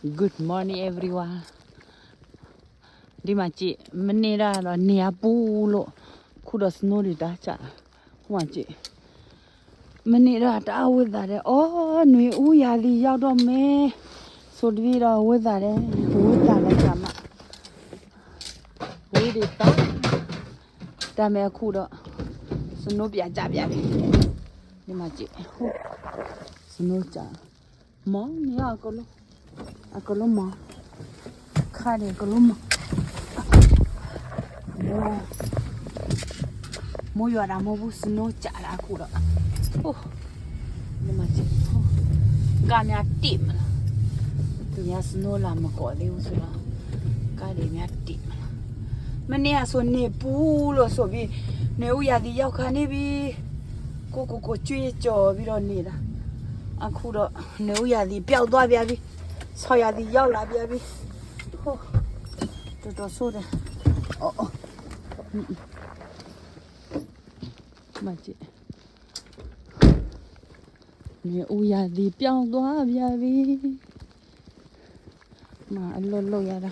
Good morning everyone ဒီမှာကြည့်မနေ့ကတော့နေရာပူလို့ခုတော့ snow တွေတားကြဟိုမှာကြည့်မနေ့ကတအားဝစ်တာတယ်အော်ຫນွေဦးရာလီရောက်တော့မယ်ဆိုပြီးတော့ဝစ်တာတယ်ဝစ်တာလည်းကြမှာဝစ်တယ်တာမဲ့ခုတော့ snow ပြကြပြပြီဒီမှာကြည့်ဟုတ် snow ကြမောင်နေရကလုံးမောင်ခါတယ်ကလုံးမောင်မိုးရွာတာမဟုတ်ဘူး snow ကြတာခုတော့ဟုတ်ဒီမှာကြည့်ဟုတ်ကားများတိမလားသူများ snow လာမကော်သေးဘူးဆိုတော့ကားတွေများတိမလားမနေ့ကဆိုနေပူလို့ဆိုပြီးနေဦးရသည်ရောက်ခါနေပြီကိုကျွေးကြော်ပြီးတော့နေတာအခုတော့နေဦးရသည်ပျောက်သွားပြပြီဆော်ရသည်ရောက်လာပြပြီဟုတ်တော်ဆိုးတယ်အော်မကြည့်နေဦးရသည်ပျောက်သွားပြပြီမအလောရတာ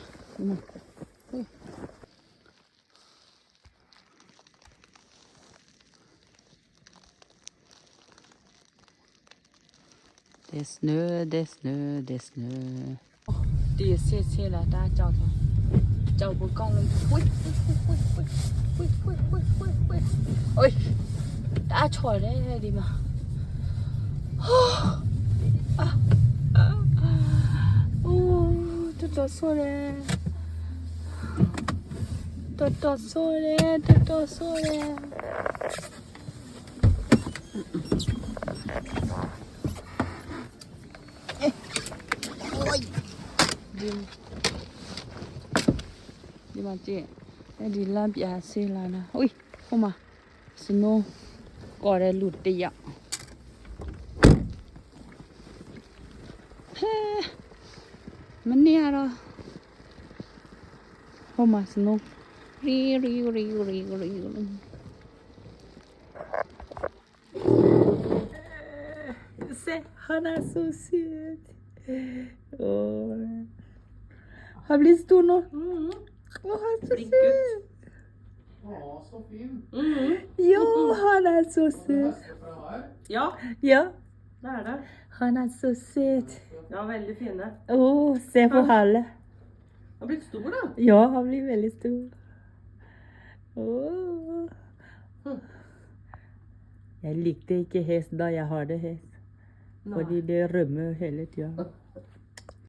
There's no ဒီဆေးလာတာကြောက်ဘကောင်းလုံးဝိအိုးတာချော်တယ်ဒီမှာအိုးတော်ဆိုးတယ်ဒီမှာကြည့်အဲ့ဒီလမ်းပြဆေးလာတာဟိုဟိုမှာ snow ကော်တဲ့လူတယောက်ဟဲမနေ့ကတော့ဟိုမှာ snow ရီC'est Hannah Associate. Oh. Hablis du nå? Hannah Associate. Å, så fin. Ja, Hannah Associate. Ja, Ja, det er det. Hannah Associate. Ja, veldig fine. Se på Halle. Den har blitt stor, da. Ja, han blir veldig stor. Jeg likte ikke hest da jeg hadde hest. Fordi det rømmer hele tiden.